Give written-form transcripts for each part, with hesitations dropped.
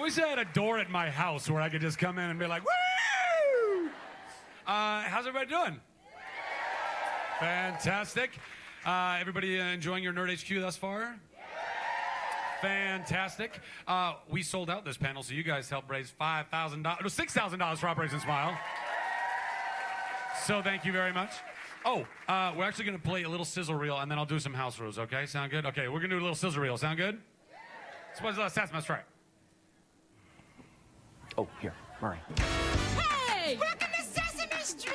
wish I had a door at my house where I could just come in and be like, woo! How's everybody doing? Fantastic. Everybody enjoying your NerdHQ thus far? Fantastic. We sold out this panel, so you guys helped raise $6,000 for Operation Smile. So thank you very much. Oh, we're actually going to play a little Sizzle Reel, and then I'll do some house rules, okay? Sound good? Okay, we're going to do a little Sizzle Reel. Sound good? What's Sesame Street? Oh, here, Murray. Hey! Welcome to Sesame Street!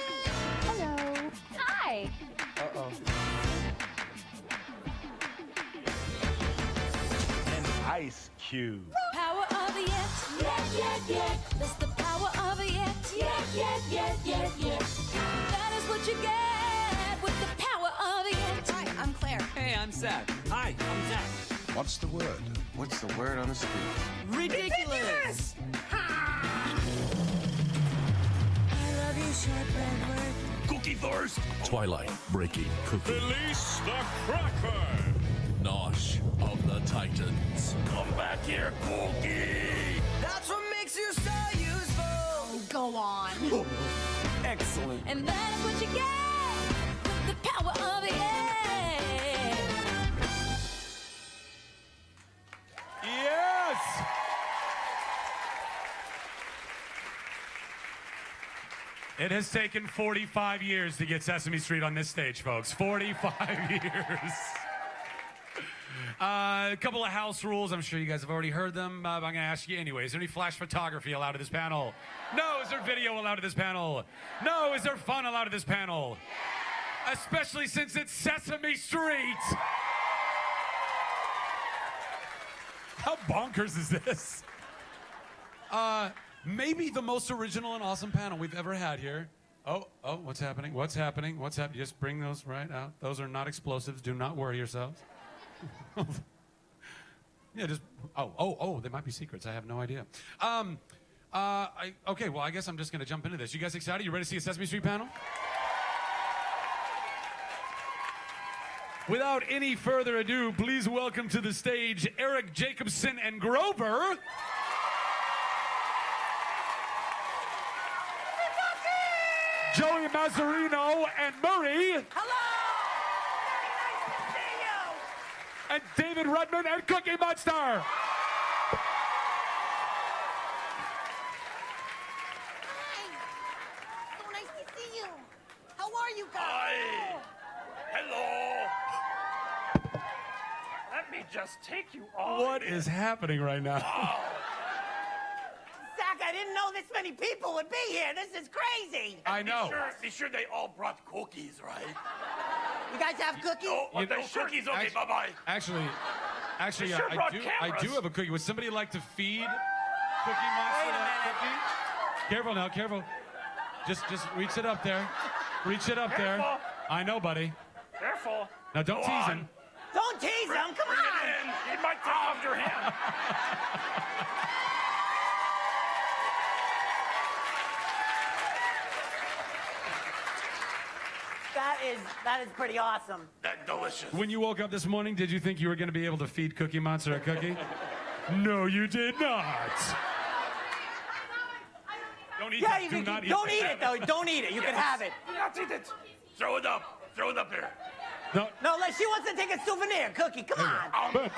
Hello. Hi. Uh-oh. An ice cube. Power of the yet. That's the power of the yet. That is what you get with the power of the yet. Hi, I'm Claire. Hey, I'm Zach. Hi, I'm Zach. What's the word? What's the word on the street? Ridiculous! I love you, shortbread word. Cookie thirst! Twilight breaking cookie. Release the cracker. Nosh of the Titans. Come back here, Cookie! That's what makes you so useful. Go on. Excellent. And that is what you get with the power of the yet. Yes! It has taken 45 years to get Sesame Street on this stage, folks. 45 years. A couple of house rules. I'm sure you guys have already heard them. I'm going to ask you anyway. Is there any flash photography allowed at this panel? No. Is there video allowed at this panel? No. Is there fun allowed at this panel? Yeah. Especially since it's Sesame Street. How bonkers is this? Maybe the most original and awesome panel we've ever had here. Oh, what's happening? What's happening? What's happening? Just bring those right out. Those are not explosives. Do not worry yourselves. Yeah, just, they might be secrets. I have no idea. Okay, well, I guess I'm just going to jump into this. You guys excited? You ready to see a Sesame Street panel? Without any further ado, please welcome to the stage Eric Jacobson and Grover. Joey Mazzarino and Murray. Hello! Very nice to see you! And David Rudman and Cookie Monster. Hi. So nice to see you. How are you guys? Hi. Hello. Let me just take you all. What is happening right now? Zach, I didn't know this many people would be here. This is crazy. I know. Be sure they all brought cookies, right? You guys have cookies? Oh, the cookies, okay, bye-bye. Actually, They sure brought I do cameras. have a cookie. Would somebody like to feed Cookie Monster Wait a that minute. cookie? Careful now, careful. Just reach it up there. Reach it up there. Careful. I know, buddy. Careful. Now don't Go tease on. him. Don't tease them. Come Bring on. it in. He might take off your hand. That is pretty awesome. That's delicious. When you woke up this morning, did you think you were going to be able to feed Cookie Monster a cookie? No, you did not. Don't eat Yeah, it. you Do can. not Don't eat eat it though. Don't eat it. You can have it. Do not eat it. Throw it up. Throw it up here. No. No, like she wants to take a souvenir cookie. Come on. But,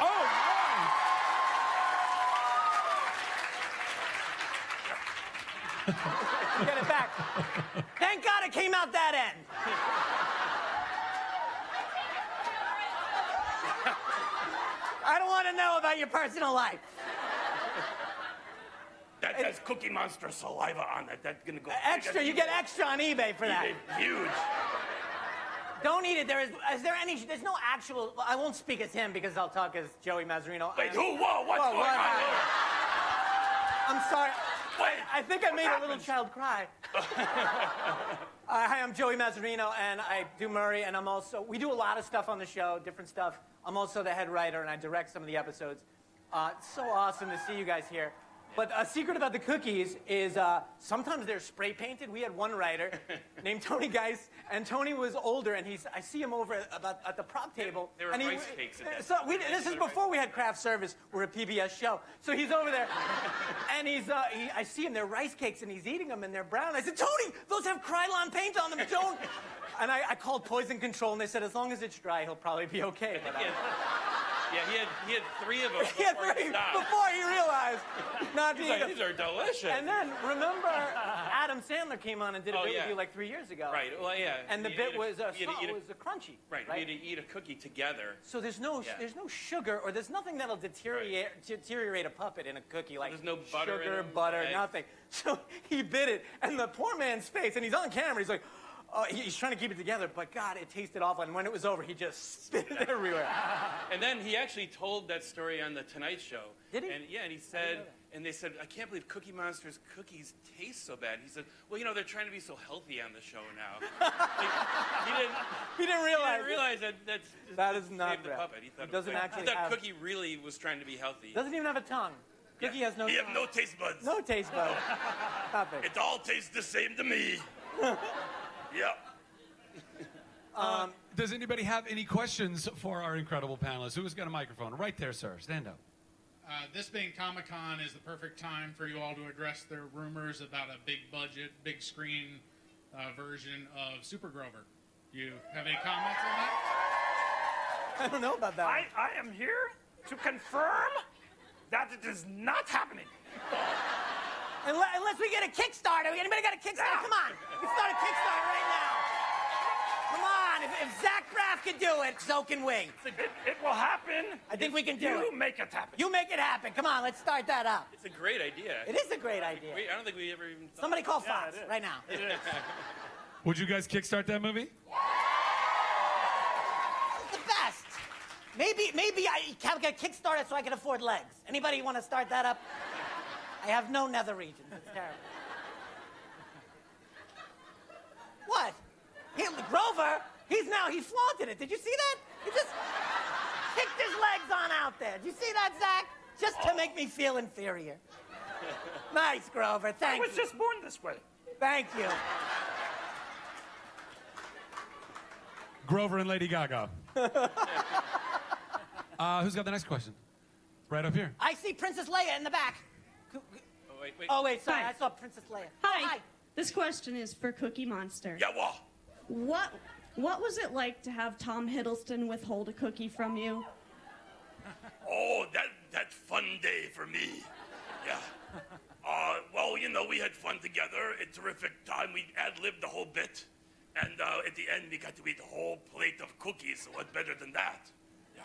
Get it back. Thank God it came out that end. I don't want to know about your personal life. That has Cookie Monster saliva on it. That's gonna go. Extra. You get extra on eBay for that. Huge. Don't eat it. Is there any? There's no actual. I won't speak as him because I'll talk as Joey Mazzarino. Wait, who? Whoa, what's Whoa, going what on happened? here? I'm sorry. Wait, I think I made what a little happened? child cry. Hi, I'm Joey Mazzarino, and I do Murray, and we do a lot of stuff on the show, different stuff. I'm also the head writer, and I direct some of the episodes. It's so awesome to see you guys here. But a secret about the cookies is sometimes they're spray painted. We had one writer named Tony Geis, and Tony was older, and I see him over at the prop table. There were and rice cakes in that. So this is before we had craft service. We're a PBS show. So he's over there, and I see him. They're rice cakes, and he's eating them, and they're brown. I said, Tony, those have Krylon paint on them. Don't. And I called poison control, and they said, as long as it's dry, he'll probably be okay. But Yeah, he had 3 of them. he had 3 before he realized not to He's eat like, them. these are delicious. And then, remember, Adam Sandler came on and did a bit with you like 3 years ago. Right, well, yeah. And the You bit had was you had to eat crunchy. Right, we had to eat a cookie together. So there's no sugar, or there's nothing that'll deteriorate a puppet in a cookie, like There's no butter in sugar, them, butter, eggs. nothing. So he bit it, and the poor man's face, and he's on camera, he's like, he's trying to keep it together, but God, it tasted awful. And when it was over, he just spit it everywhere. And then he actually told that story on the Tonight Show. Did he? And yeah, and he said, and they said, I can't believe Cookie Monster's cookies taste so bad. He said, well, you know, they're trying to be so healthy on the show now. He didn't realize. He didn't realize that's That is not the real. puppet. He thought It doesn't actually he thought have- Cookie really was trying to be healthy. Doesn't even have a tongue. Cookie has no He tongue. have no taste buds. No taste buds. Nothing. It all tastes the same to me. Yep. Does anybody have any questions for our incredible panelists? Who's got a microphone? Right there, sir. Stand up. This being Comic-Con is the perfect time for you all to address their rumors about a big budget, big screen version of Super Grover. Do you have any comments on that? I don't know about that. I am here to confirm that it is not happening. Unless we get a Kickstarter. Anybody got a Kickstarter? Come on. We start a Kickstarter right now. Come on. If Zach Braff can do it, so can we. It will happen. I think we can do it. You make it happen. You make it happen. Come on, let's start that up. It's a great idea. It is a great idea. I don't think we ever even thought. Somebody call Fox right now. Would you guys kickstart that movie? It's the best. Maybe I can get a Kickstarter so I can afford legs. Anybody want to start that up? I have no nether regions. It's terrible. What? Grover, he flaunted it. Did you see that? He just kicked his legs on out there. Did you see that, Zach? Just to make me feel inferior. Nice, Grover. I Thank was you. just born this way. Thank you. Grover and Lady Gaga. Who's got the next question? Right up here. I see Princess Leia in the back. Oh, wait. Oh, wait, sorry. Hi. I saw Princess Leia. Hi. This question is for Cookie Monster. Yeah, what? What was it like to have Tom Hiddleston withhold a cookie from you? Oh, that fun day for me. Yeah. Well, you know, we had fun together. A terrific time. We ad-libbed the whole bit. And at the end, we got to eat a whole plate of cookies. So what better than that? Yeah.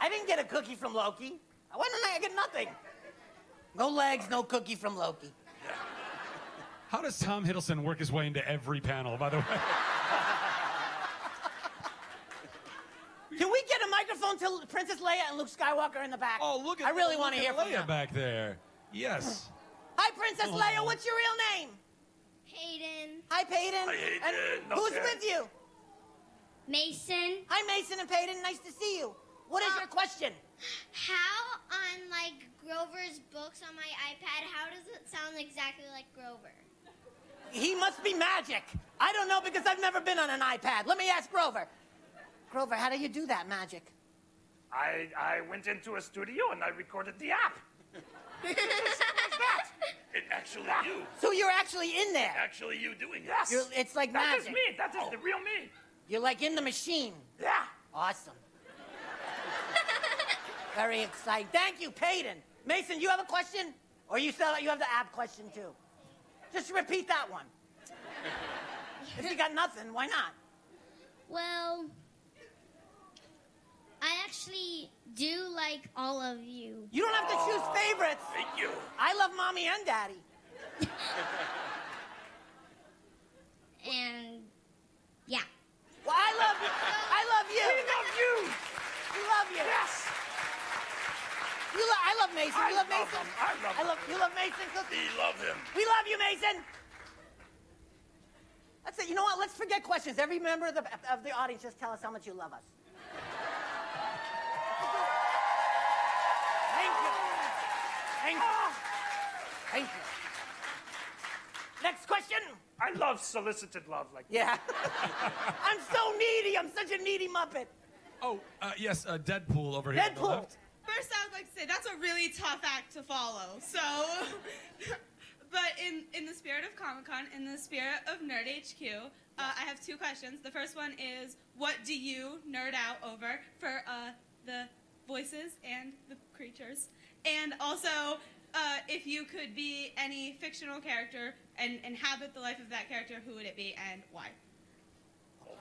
I didn't get a cookie from Loki. Why didn't I get nothing? No legs, no cookie from Loki. How does Tom Hiddleston work his way into every panel, by the way? Can we get a microphone to Princess Leia and Luke Skywalker in the back? Oh, look at I really want to hear from Leia them. back there. Yes. Hi, Princess Leia. What's your real name? Hayden, Hi, Peyton. Hi, Hayden. And who's Okay. with you? Mason. Hi, Mason and Peyton. Nice to see you. What is your question? How on Grover's books on my iPad, how does it sound exactly like Grover? He must be magic. I don't know because I've never been on an iPad. Let me ask Grover. Grover, how do you do that magic? I went into a studio and I recorded the app. It actually you. So you're actually in there. Actually you doing it. Yes. It's like That magic. is me. That is the real me. You're like in the machine. Yeah. Awesome. Very exciting. Thank you, Peyton. Mason, you have a question? Or you have the app question too? Just repeat that one. If you got nothing, why not? Well, I actually do like all of you. You don't have to choose favorites. Thank you. I love mommy and daddy. And yeah. Well, I love you. I love you. We love you. We love you. Yes. I love Mason. You love I love Mason? him. I love him. You love Mason Cookie? We love him. We love you, Mason. That's it. You know what? Let's forget questions. Every member of the audience, just tell us how much you love us. Thank you. Thank you. Thank you. Next question. I love solicited love like that. Yeah. I'm so needy. I'm such a needy Muppet. Oh, yes, Deadpool over here on the Deadpool. left. First, I would like to say that's a really tough act to follow. So, but in the spirit of Comic-Con, in the spirit of NerdHQ, I have two questions. The first one is, what do you nerd out over for the voices and the creatures? And also, if you could be any fictional character and inhabit the life of that character, who would it be and why?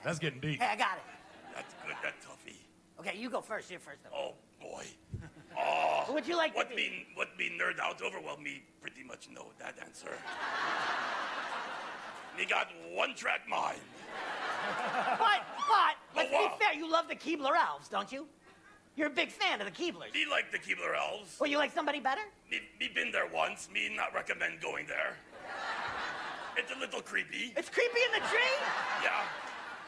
That's getting deep. Hey, I got it. That's good, that toughie. Okay, you go first. You're first. Oh, boy. Who would you like what to be? What me nerd out over? Well, me pretty much know that answer. Me got one-track mind. But let's be wow. fair. You love the Keebler elves, don't you? You're a big fan of the Keeblers. Me like the Keebler elves. Well, you like somebody better? Me been there once. Me not recommend going there. It's a little creepy. It's creepy in the tree? Yeah.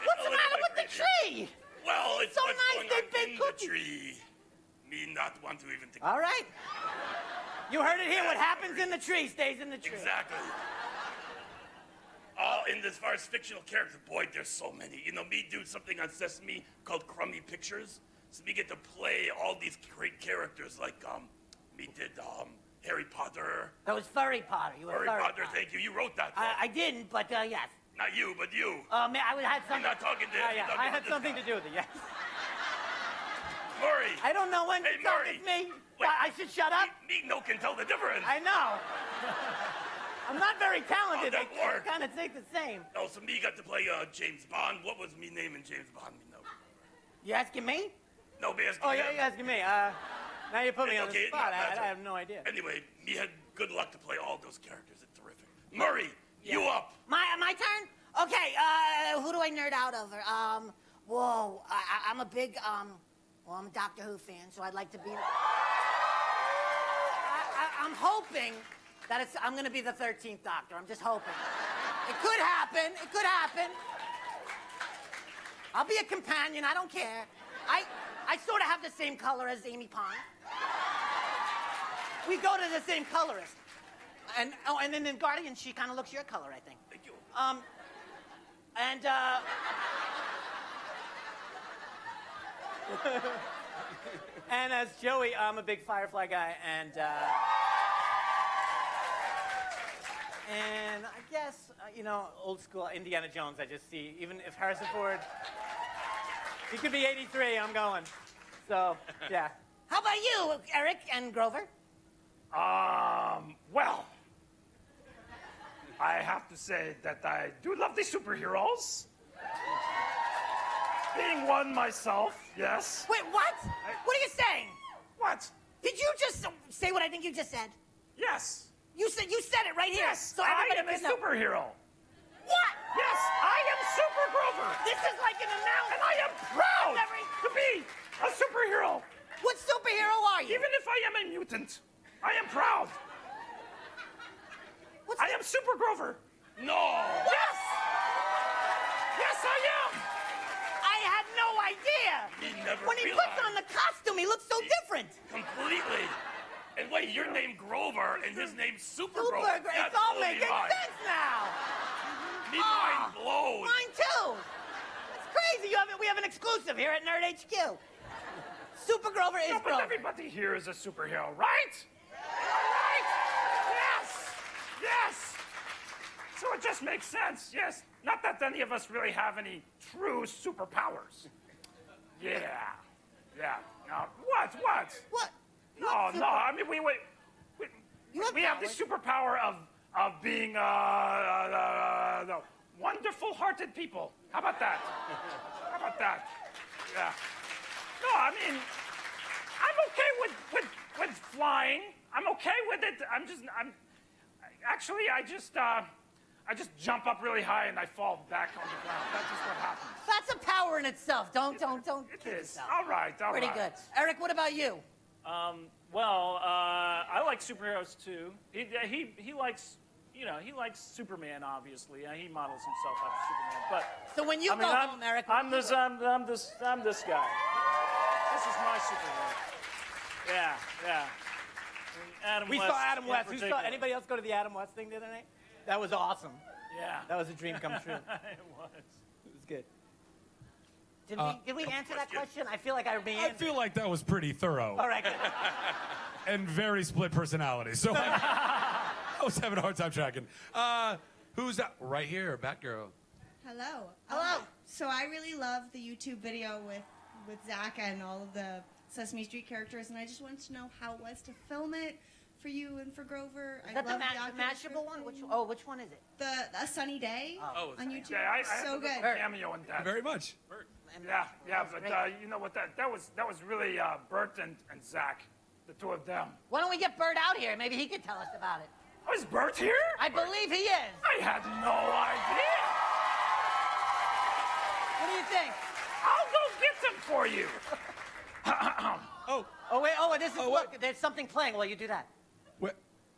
What's the matter with the tree? Well, it's so what's nice going they on big in cookies. the tree. Me not want to even think. All right. You heard it here. What happens in the tree stays in the tree. Exactly. In as far as fictional characters, boy, there's so many. You know, me do something on Sesame called Crummy Pictures. So we get to play all these great characters like, me did, Harry Potter. That was Furry Potter. You were Harry Furry Potter, thank you. You wrote that. I didn't, but yes. Not you, but you. Man, I had something. I'm not talking to him. Yeah, I had something to do with it, yes. Murray. I don't know when Hey, to talk Murray. with me. Wait. I should shut up? Me no can tell the difference. I know. I'm not very talented. How'd that I work? kind of take the same. Oh, so me got to play James Bond. What was me name in James Bond? Me know. You asking me? No, me asking Oh, him. yeah, you're asking me. Now you put me It's on okay, the spot. no, that's I all. have no idea. Anyway, me had good luck to play all those characters. It's terrific. Murray, you up? My turn? Okay, who do I nerd out over? I'm a big, I'm a Doctor Who fan, so I'd like to be... I'm hoping that I'm gonna be the 13th Doctor. I'm just hoping. It could happen. It could happen. I'll be a companion. I don't care. I sort of have the same color as Amy Pond. We go to the same colorist. And then in Guardian, she kind of looks your color, I think. Thank you. And as Joey, I'm a big Firefly guy, and I guess, old school Indiana Jones, I just see, even if Harrison Ford, he could be 83, I'm going. So, yeah. How about you, Eric and Grover? Well, I have to say that I do love the superheroes. Being one myself, yes. Wait, what? What are you saying? What? Did you just say what I think you just said? Yes. You said it right here. Yes, So I everybody am a can know. superhero. What? Yes, I am Super Grover. This is like an announcement. And I am proud to be a superhero. What superhero are you? Even if I am a mutant, I am proud. I am Super Grover. No. Yes. Yes, I am. I had no idea. He never When he realized. puts on the costume, he looks so different. Completely. And wait, your name Grover and his name's Super Super, Grover. it's all making sense now. Me mind blows. Mine too. It's crazy. We have an exclusive here at NerdHQ. Super Grover is No, but Grover. everybody here is a superhero, right? Right? Yes. Yes. So it just makes sense. Yes. Not that any of us really have any true superpowers. Yeah. Yeah. No. What? What? No. I mean, we have the powers. superpower of being wonderful-hearted people. How about that? How about that? Yeah. No, I mean, I'm okay with flying. I'm okay with it. I just jump up really high and I fall back on the ground. That's just what happens. That's a power in itself. Don't It kid is. yourself. All right. Pretty good. Eric, what about you? I like superheroes too. He likes, he likes Superman. Obviously, he models himself after Superman. But So when you go home, Eric, I'm this guy. This is my superhero. Yeah. We saw Adam West. Anybody else go to the Adam West thing the other night? That was awesome. Yeah. That was a dream come true. It was. It was good. Did we answer that question? I feel like I I feel like that was pretty thorough. All right, good. And very split personality. So I was having a hard time tracking. Who's that? Right here, Batgirl. Hello. Hello. So I really love the YouTube video with Zach and all of the Sesame Street characters, and I just wanted to know how it was to film it for you and for Grover. Is that the Mashable one? Which one is it? A Sunny Day on YouTube. Yeah, I so had good. a cameo in that. Very much. Yeah, but you know what? That was really Bert and Zach, the two of them. Why don't we get Bert out here? Maybe he could tell us about it. Oh, is Bert here? I believe he is. I had no idea. What do you think? I'll go get them for you. Look, there's something playing while you do that.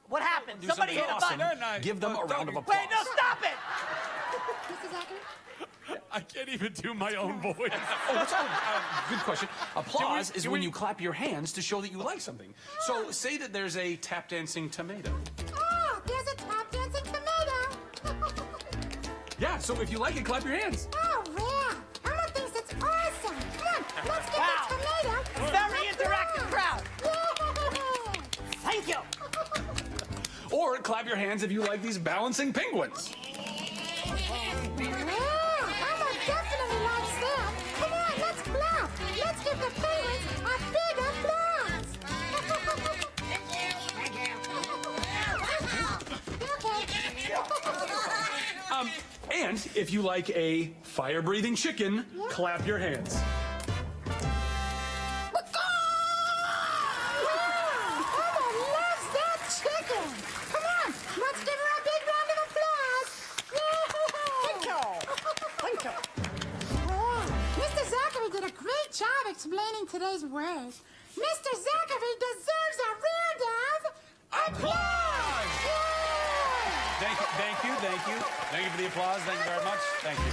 What happened? Do Somebody hit a something button. awesome. Give them a round of applause. Wait, no, stop it! Mr. Zachary? I can't even do my own voice. Good question. Applause is when you clap your hands to show that you like something. So say that there's a tap dancing tomato. Oh, there's a tap dancing tomato. Yeah, so if you like it, clap your hands. Oh, yeah. Elmo thinks it's awesome. Come on, let's get the tomato. Very interactive crowd. Yeah. Thank you. Or clap your hands if you like these balancing penguins. Elmo definitely likes that. Come on, let's clap. Let's give the penguins a big applause. And if you like a fire-breathing chicken, clap your hands. Explaining today's words. Mr. Zachary deserves a round of applause! Thank you. Thank you for the applause. Thank you very much. Thank you.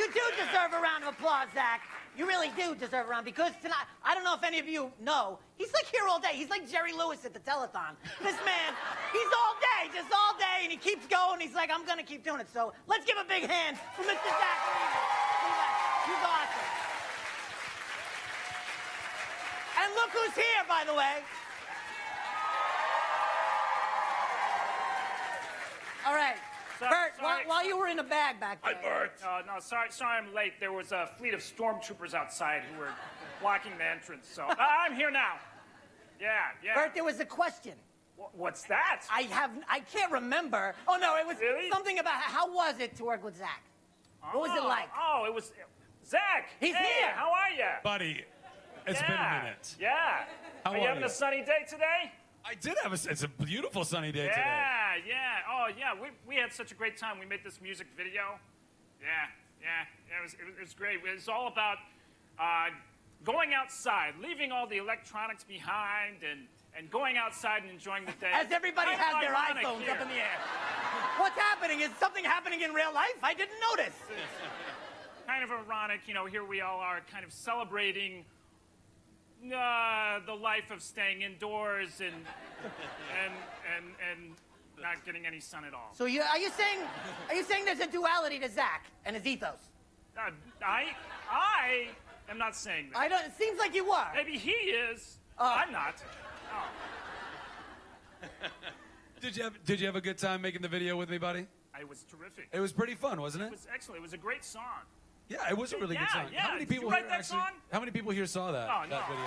You do deserve a round of applause, Zach. You really do deserve a round, because tonight, I don't know if any of you know, he's like here all day. He's like Jerry Lewis at the telethon. This man, he's all day, just all day, and he keeps going. He's like, I'm gonna keep doing it. So let's give a big hand for Mr. Zachary Levi. He's awesome. And look who's here, by the way. All right. Bert, while you were in the bag back there. Hi, Bert. No, sorry I'm late. There was a fleet of stormtroopers outside who were blocking the entrance, so I'm here now. Yeah. Bert, there was a question. What's that? I can't remember. Oh, no, it was something about how was it to work with Zach? What was it like? Oh, it was... Zach! He's hey, here! How are you? Buddy, it's been a minute. Yeah. How are you having a sunny day today? I did have it's a beautiful sunny day today. Yeah. Oh, yeah. We had such a great time. We made this music video. Yeah. It was great. It was all about going outside, leaving all the electronics behind, and going outside and enjoying the day. As everybody Kind has of their ironic iPhones here. up in the air. What's happening? Is something happening in real life? I didn't notice. Kind of ironic, here we all are kind of celebrating the life of staying indoors and not getting any sun at all. So are you saying there's a duality to Zach and his ethos? I am not saying that. It seems like you are. Maybe he is. I'm not. Did you have a good time making the video with me, buddy? It was terrific. It was pretty fun, wasn't it? It was excellent. It was a great song. Yeah, it was a really good song. Yeah. How many Did people you write here that actually? song? How many people here saw that? Oh, no. That video.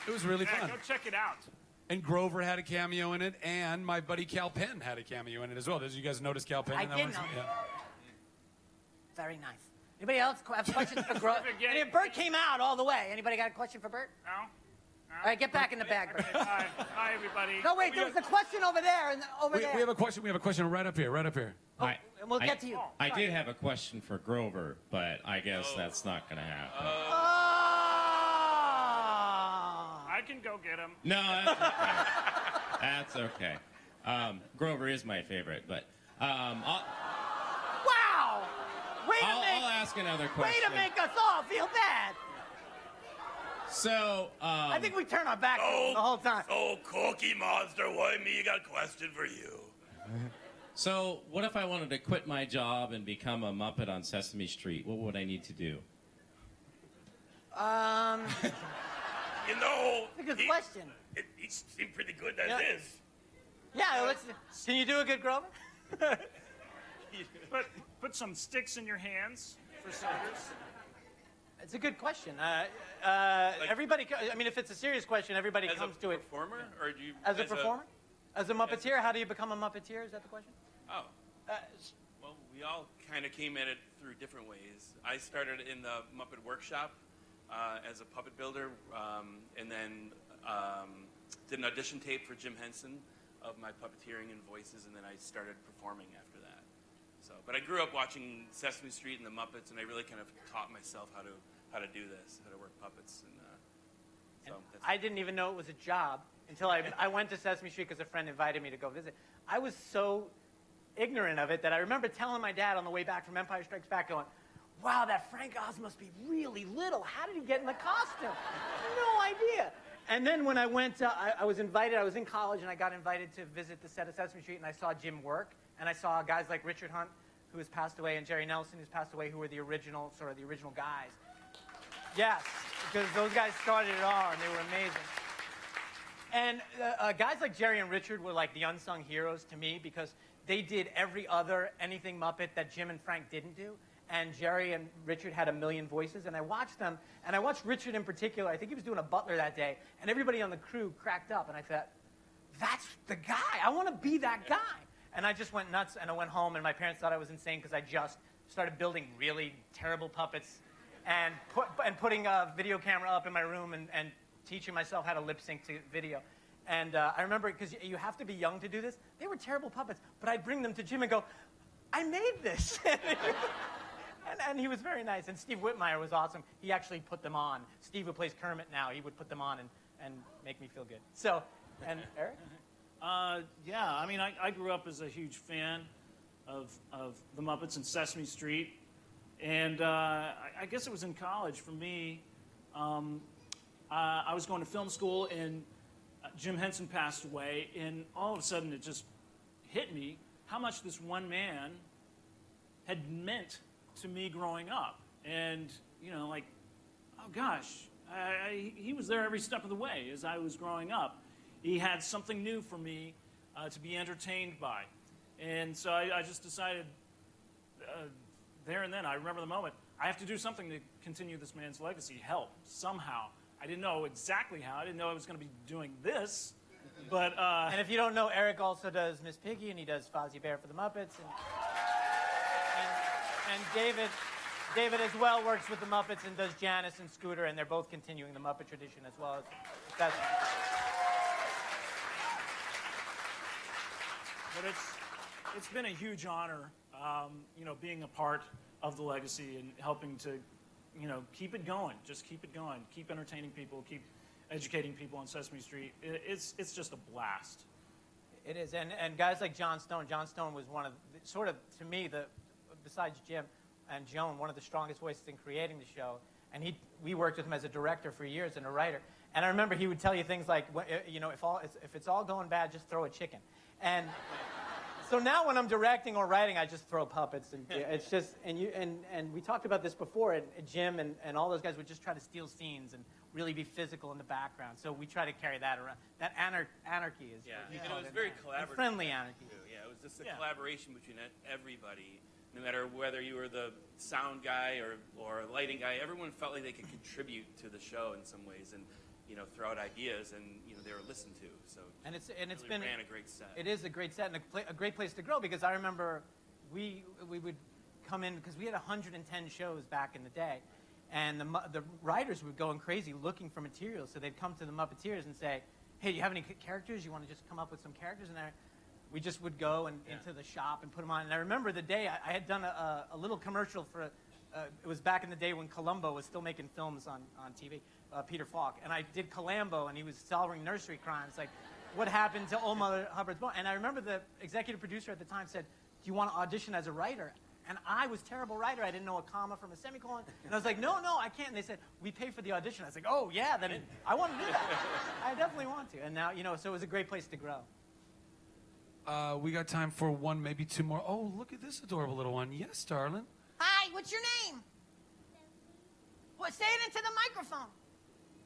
It was really fun. Go check it out. And Grover had a cameo in it, and my buddy Cal Penn had a cameo in it as well. Did you guys notice Cal Penn in that I one? did notice. Yeah. Very nice. Anybody else have questions for Grover? And Bert came out all the way. Anybody got a question for Bert? No? All right, get back in the bag, Bert. Hi, everybody. No, wait, there was a question over there and over there. We have a question. We have a question right up here. Right up here. And we'll get to you. I did have a question for Grover, but I guess that's not going to happen. I can go get him. No, that's okay. Grover is my favorite, but Wow! I'll ask another question. Way to make us all feel bad. So, I think we turn our back to him the whole time. Oh, Cookie Monster, why me? Got a question for you. So, what if I wanted to quit my job and become a Muppet on Sesame Street? What would I need to do? You know, That's a good question. He seemed pretty good as is. Yeah, can you do a good Grover? Put some sticks in your hands for starters. It's a good question. Everybody, I mean, if it's a serious question, everybody comes to it. As a performer, or do you? As a performer? As a Muppeteer? How do you become a Muppeteer? Is that the question? Oh. Well, we all kind of came at it through different ways. I started in the Muppet Workshop as a puppet builder, and then did an audition tape for Jim Henson of my puppeteering and voices, and then I started performing after that. So, but I grew up watching Sesame Street and the Muppets, and I really kind of taught myself how to do this, how to work puppets, and so. I didn't even know it was a job until I went to Sesame Street because a friend invited me to go visit. I was so ignorant of it that I remember telling my dad on the way back from Empire Strikes Back, going, "Wow, that Frank Oz must be really little. How did he get in the costume? No idea." And then when I went, I was invited. I was in college, and I got invited to visit the set of Sesame Street, and I saw Jim work, and I saw guys like Richard Hunt, who has passed away, and Jerry Nelson, who's passed away, who were the original guys. Yes, because those guys started it all, and they were amazing. And guys like Jerry and Richard were like the unsung heroes to me because they did every other anything Muppet that Jim and Frank didn't do. And Jerry and Richard had a million voices, and I watched them, and I watched Richard in particular. I think he was doing a butler that day, and everybody on the crew cracked up, and I thought, that's the guy. I want to be that guy. And I just went nuts, and I went home, and my parents thought I was insane because I just started building really terrible puppets and putting a video camera up in my room and teaching myself how to lip sync to video. And I remember, because you have to be young to do this, they were terrible puppets, but I'd bring them to Jim and go, I made this. And he was very nice. And Steve Whitmire was awesome. He actually put them on. Steve, who plays Kermit now, he would put them on and make me feel good. So, and Eric? Yeah, I mean, I grew up as a huge fan of the Muppets and Sesame Street. And I guess it was in college for me. I was going to film school, and Jim Henson passed away. And all of a sudden, it just hit me how much this one man had meant to me growing up. And, you know, like, oh gosh, he was there every step of the way as I was growing up. He had something new for me to be entertained by. And so I just decided there and then, I remember the moment, I have to do something to continue this man's legacy, help, somehow. I didn't know exactly how. I didn't know I was going to be doing this, but... and if you don't know, Eric also does Miss Piggy, and he does Fozzie Bear for the Muppets. And David as well works with the Muppets and does Janice and Scooter, and they're both continuing the Muppet tradition as well. But it's been a huge honor, you know, being a part of the legacy and helping to, you know, keep it going. Just keep it going. Keep entertaining people. Keep educating people on Sesame Street. It's just a blast. It is, and guys like John Stone. John Stone was one of, sort of, to me, besides Jim and Joan, one of the strongest voices in creating the show. And we worked with him as a director for years and a writer. And I remember he would tell you things like, you know, if it's all going bad, just throw a chicken. And so now when I'm directing or writing, I just throw puppets, and it's just, and we talked about this before. And Jim and all those guys would just try to steal scenes and really be physical in the background. So we try to carry that around. That anarchy is. Yeah, and it was very collaborative. And friendly anarchy. Too. Yeah, it was just a collaboration between everybody. No matter whether you were the sound guy or lighting guy, everyone felt like they could contribute to the show in some ways, and you know, throw out ideas, and you know, they were listened to. So it's really been ran a great set. It is a great set and a great place to grow, because I remember we would come in because we had 110 shows back in the day, and the writers were going crazy looking for materials. So they'd come to the Muppeteers and say, "Hey, do you have any characters? You want to just come up with some characters?" And we just would go into the shop and put them on. And I remember the day I had done a little commercial for, it was back in the day when Columbo was still making films on TV, Peter Falk. And I did Columbo, and he was solving nursery crimes, like what happened to Old Mother Hubbard's bone. And I remember the executive producer at the time said, "Do you want to audition as a writer?" And I was a terrible writer. I didn't know a comma from a semicolon. And I was like, no, I can't. And they said, we pay for the audition. I was like, oh, yeah, then I want to do that. I definitely want to. And now, so it was a great place to grow. We got time for one, maybe two more. Oh, look at this adorable little one. Yes, darling. Hi, what's your name? What? Say it into the microphone.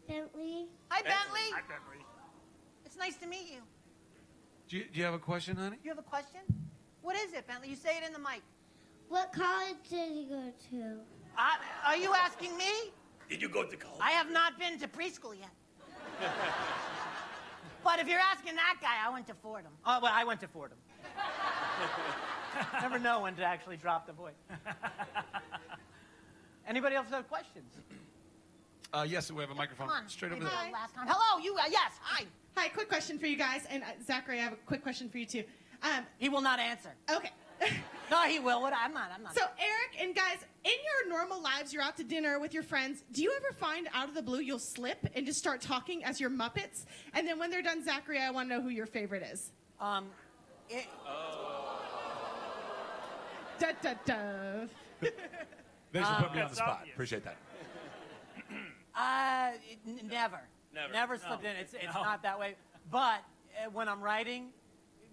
Bentley. Hi, Bentley. Hi, Bentley. It's nice to meet you. Do you have a question, honey? You have a question? What is it, Bentley? You say it in the mic. What college did you go to? Are you asking me? Did you go to college? I have not been to preschool yet. But if you're asking that guy, I went to Fordham. Oh, well, I went to Fordham. Never know when to actually drop the voice. Anybody else have questions? Yes, we have a microphone Come on. straight over Maybe there. last time. Hello, you. Yes, hi. Hi, quick question for you guys. And Zachary, I have a quick question for you, too. He will not answer. Okay. No, he will. I'm not. So, Eric and guys, in your normal lives, you're out to dinner with your friends. Do you ever find out of the blue you'll slip and just start talking as your Muppets? And then when they're done, Zachary, I want to know who your favorite is. Oh. Da, da, da. They just put me on the spot. Appreciate that. Never. Never slipped in. It's not that way. But when I'm writing,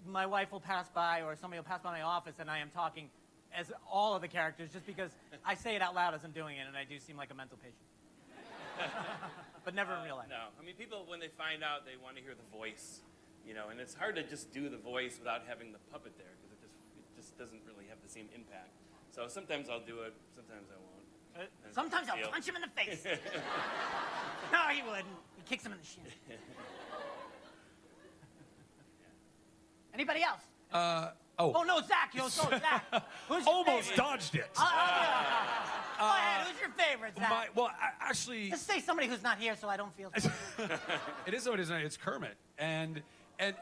my wife will pass by or somebody will pass by my office and I am talking as all of the characters just because I say it out loud as I'm doing it and I do seem like a mental patient. But never in real life. No, I mean, people, when they find out, they want to hear the voice, and it's hard to just do the voice without having the puppet there because it just doesn't really have the same impact. So sometimes I'll do it, sometimes I won't. Sometimes I'll punch him in the face. No, he wouldn't. He kicks him in the shin. Anybody else? Oh, no, Zach. Zach. Who's your Almost favorite? dodged it. Go ahead. Who's your favorite, Zach? Actually... Just say somebody who's not here so I don't feel... It is what it is. It's Kermit. And a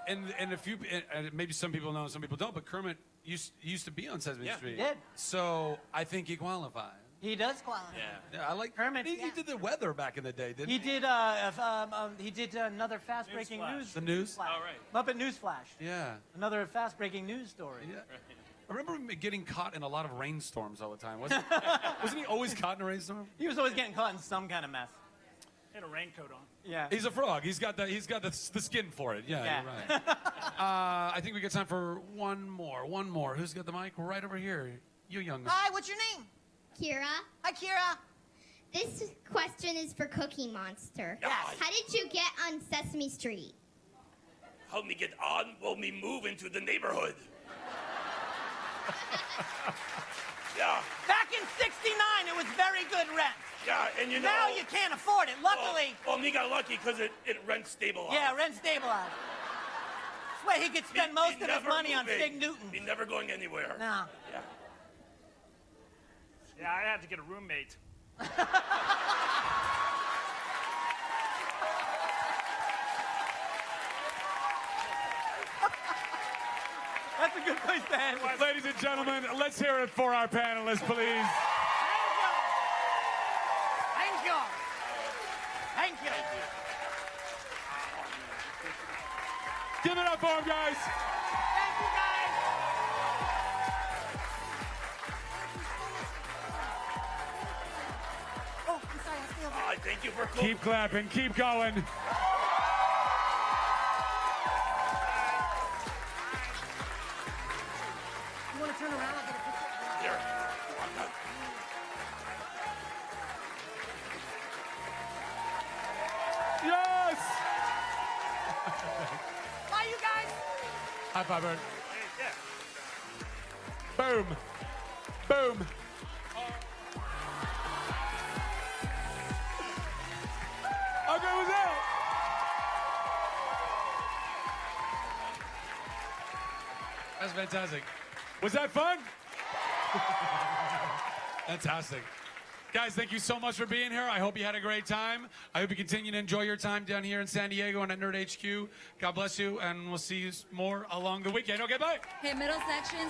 few... And maybe some people know, some people don't, but Kermit used to be on Sesame Street. He did. So I think he qualifies. He does qualify. Yeah, I like Kermit. He did the weather back in the day, didn't he? He did another fast-breaking news. The news? Flash. Oh, right. Muppet News Flash. Yeah. Another fast-breaking news story. Yeah. I remember him getting caught in a lot of rainstorms all the time. Wasn't he always caught in a rainstorm? He was always getting caught in some kind of mess. He had a raincoat on. Yeah. He's a frog. He's got the skin for it. Yeah, you're right. I think we got time for one more. Who's got the mic? Right over here. You young. Hi, what's your name? Kira. Hi, Kira. This question is for Cookie Monster. Yes. How did you get on Sesame Street? Help me get on while me move into the neighborhood. Yeah. Back in '69, it was very good rent. Yeah, and Now you can't afford it. Luckily. Well, me got lucky because it rent stabilized. Yeah, rent stabilized. This way he could spend most of his money on Fig Newton. Me never going anywhere. No. Yeah. Yeah, I had to get a roommate. That's a good place to end. Ladies and gentlemen, let's hear it for our panelists, please. Thank you. Thank you. Give it up for them, guys. Thank you, guys. Oh, I'm sorry. I feel bad. Thank you for Keep clapping. Keep going. You want to turn around? I'll get a picture. Here. Yes! Bye, you guys. High five, Bird. Boom. Boom. How good was that? That's fantastic. Was that fun? Fantastic. Guys, thank you so much for being here. I hope you had a great time. I hope you continue to enjoy your time down here in San Diego and at NerdHQ. God bless you, and we'll see you more along the weekend. Okay, bye. Hey, middle section.